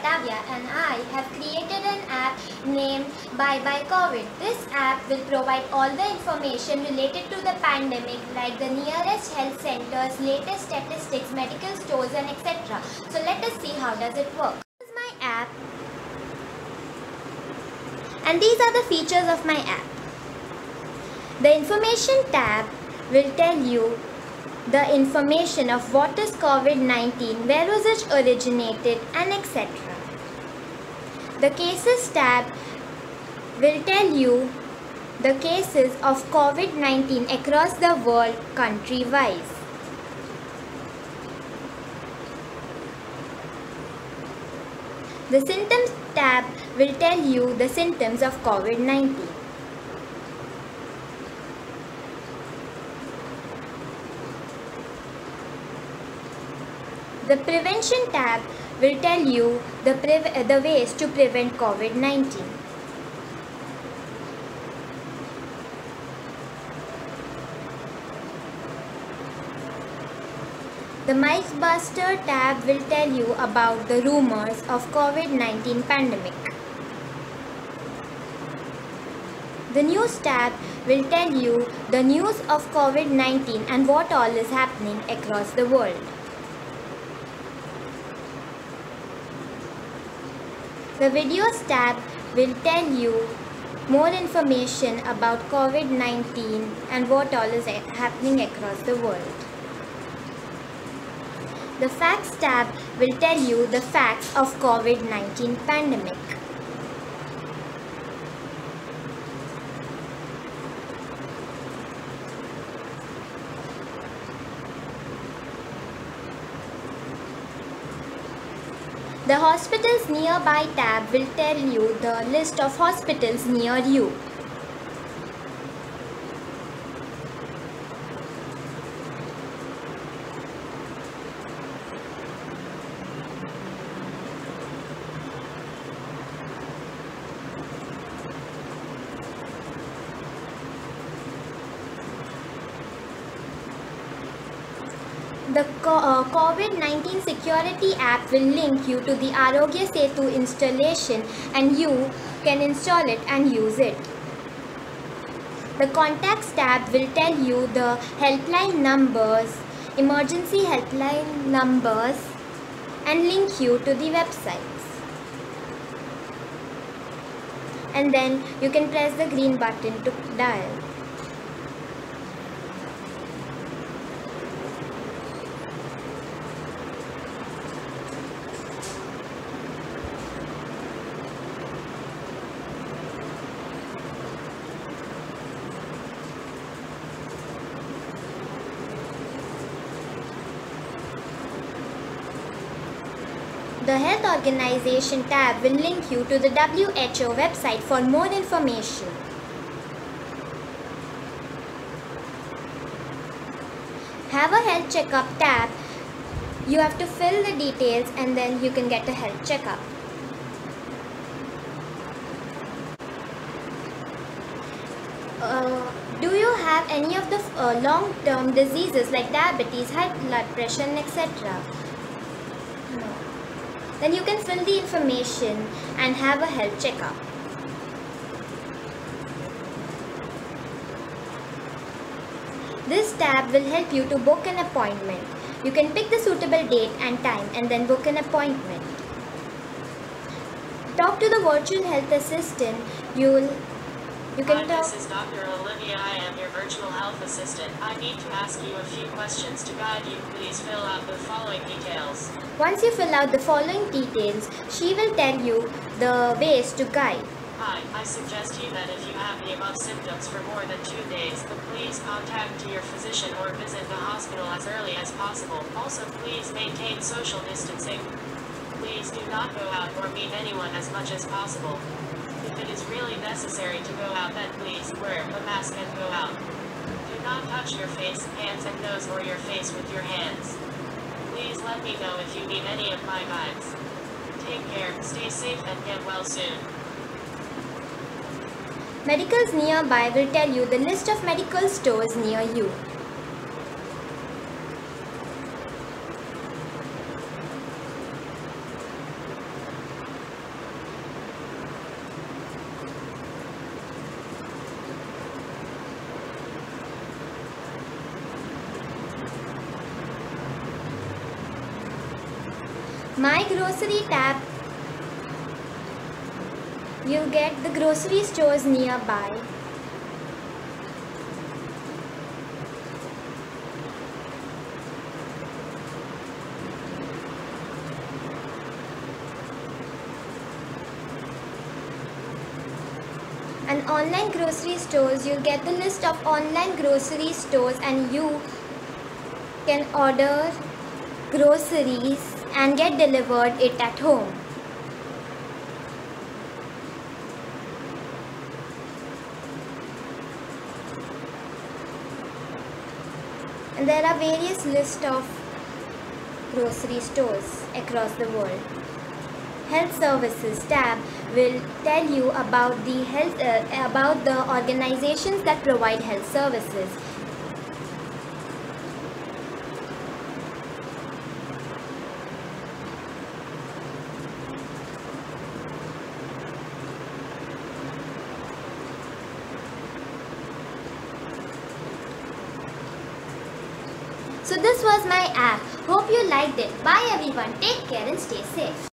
Batavia and I have created an app named Bye Bye COVID. This app will provide all the information related to the pandemic like the nearest health centers, latest statistics, medical stores and etc. So let us see how does it work. This is my app and these are the features of my app. The information tab will tell you the information of what is COVID-19, where was it originated and etc. The cases tab will tell you the cases of COVID-19 across the world country-wise. The symptoms tab will tell you the symptoms of COVID-19. The prevention tab will tell you the ways to prevent COVID-19. The Mythbuster tab will tell you about the rumors of COVID-19 pandemic. The news tab will tell you the news of COVID-19 and what all is happening across the world. The videos tab will tell you more information about COVID-19 and what all is happening across the world. The facts tab will tell you the facts of COVID-19 pandemic. The Hospitals Nearby tab will tell you the list of hospitals near you. The COVID-19 security app will link you to the Arogya Setu installation and you can install it and use it. The Contacts tab will tell you the helpline numbers, emergency helpline numbers and link you to the websites. And then you can press the green button to dial. The Health Organization tab will link you to the WHO website for more information. Have a health checkup tab. You have to fill the details and then you can get a health checkup. Do you have any of the long-term diseases like diabetes, high blood pressure, etc.? No. Then you can fill the information and have a health checkup. This tab will help you to book an appointment. You can pick the suitable date and time and then book an appointment. Talk to the virtual health assistant. You can talk. This is Dr. Olivia. I am your virtual health assistant. I need to ask you a few questions to guide you. Please fill out the following details. Once you fill out the following details, she will tell you the ways to guide. Hi, I suggest you that if you have the above symptoms for more than 2 days, please contact your physician or visit the hospital as early as possible. Also, please maintain social distancing. Please do not go out or meet anyone as much as possible. If it is really necessary to go out, then please wear a mask and go out. Do not touch your face, hands and nose or your face with your hands. Please let me know if you need any of my guides. Take care, stay safe and get well soon. Medicals Nearby will tell you the list of medical stores near you. My Grocery tab, you'll get the grocery stores nearby. And online grocery stores, you'll get the list of online grocery stores and you can order groceries and get delivered it at home. And there are various lists of grocery stores across the world. Health Services tab will tell you about the organizations that provide health services. So this was my app. Hope you liked it. Bye everyone. Take care and stay safe.